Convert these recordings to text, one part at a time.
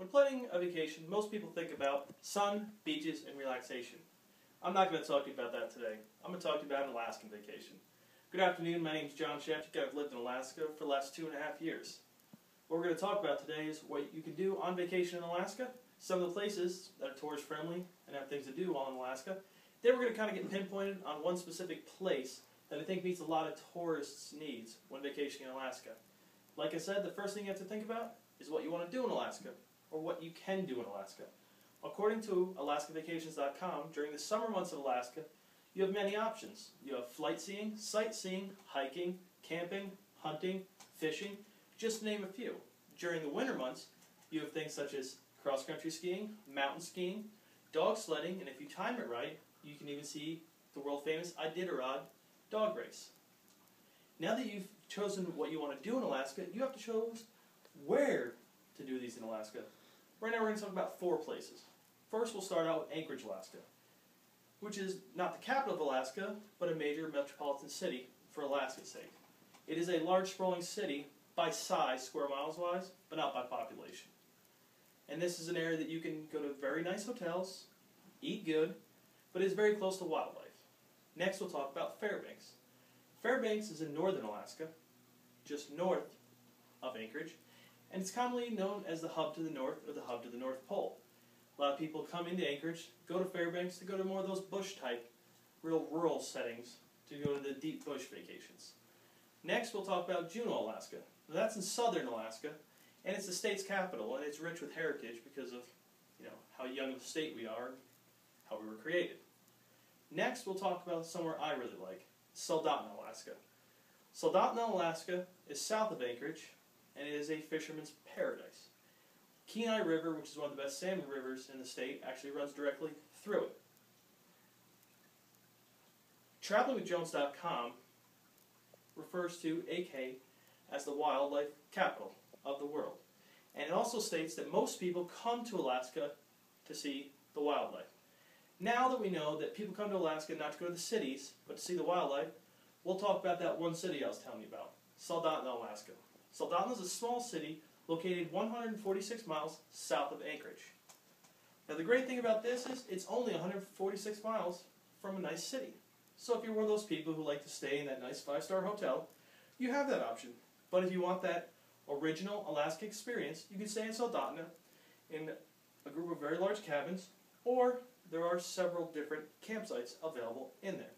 When planning a vacation, most people think about sun, beaches, and relaxation. I'm not going to talk to you about that today. I'm going to talk to you about an Alaskan vacation. Good afternoon, my name is John Szewczyk. I've lived in Alaska for the last 2.5 years. What we're going to talk about today is what you can do on vacation in Alaska, some of the places that are tourist friendly and have things to do while in Alaska. Then we're going to kind of get pinpointed on one specific place that I think meets a lot of tourists' needs when vacationing in Alaska. Like I said, the first thing you have to think about is what you want to do in Alaska, or what you can do in Alaska. According to AlaskaVacations.com, during the summer months of Alaska, you have many options. You have flight seeing, sightseeing, hiking, camping, hunting, fishing, just to name a few. During the winter months, you have things such as cross-country skiing, mountain skiing, dog sledding, and if you time it right, you can even see the world-famous Iditarod dog race. Now that you've chosen what you want to do in Alaska, you have to choose where to do these in Alaska. Right now we're going to talk about 4 places. First, we'll start out with Anchorage, Alaska, which is not the capital of Alaska, but a major metropolitan city for Alaska's sake. It is a large, sprawling city by size, square miles wise, but not by population. And this is an area that you can go to very nice hotels, eat good, but is very close to wildlife. Next, we'll talk about Fairbanks. Fairbanks is in northern Alaska, just north of Anchorage, and it's commonly known as the hub to the north or the hub to the North Pole. A lot of people come into Anchorage, go to Fairbanks to go to more of those bush-type, real rural settings, to go to the deep bush vacations. Next, we'll talk about Juneau, Alaska. Now, that's in southern Alaska, and it's the state's capital, and it's rich with heritage because of, how young of a state we are, how we were created. Next, we'll talk about somewhere I really like, Soldotna, Alaska. Soldotna, Alaska is south of Anchorage, and it is a fisherman's paradise. Kenai River, which is one of the best salmon rivers in the state, actually runs directly through it. TravelingWithJones.com refers to AK as the wildlife capital of the world. And it also states that most people come to Alaska to see the wildlife. Now that we know that people come to Alaska not to go to the cities, but to see the wildlife, we'll talk about that one city I was telling you about, Soldotna, Alaska. Soldotna is a small city located 146 miles south of Anchorage. Now the great thing about this is it's only 146 miles from a nice city. So if you're one of those people who like to stay in that nice 5-star hotel, you have that option. But if you want that original Alaska experience, you can stay in Soldotna in a group of very large cabins, or there are several different campsites available in there.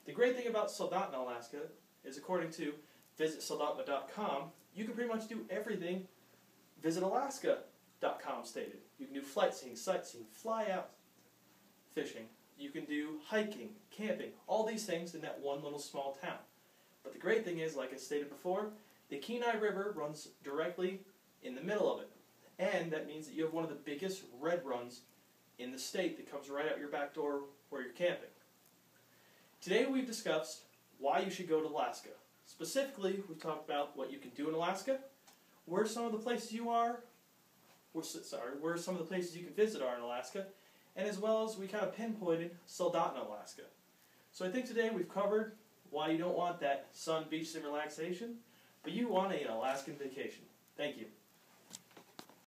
The great thing about Soldotna, Alaska is, according to visitsoldotna.com, you can pretty much do everything visitalaska.com stated. You can do flight seeing, sightseeing, fly out fishing. You can do hiking, camping, all these things in that one little small town. But the great thing is, like I stated before, the Kenai River runs directly in the middle of it. And that means that you have one of the biggest red runs in the state that comes right out your back door where you're camping. Today we've discussed why you should go to Alaska. Specifically, we've talked about what you can do in Alaska, where some of the places where some of the places you can visit are in Alaska, and as well as we kind of pinpointed Soldotna, Alaska. So I think today we've covered why you don't want that sun, beach, and relaxation, but you want an Alaskan vacation. Thank you.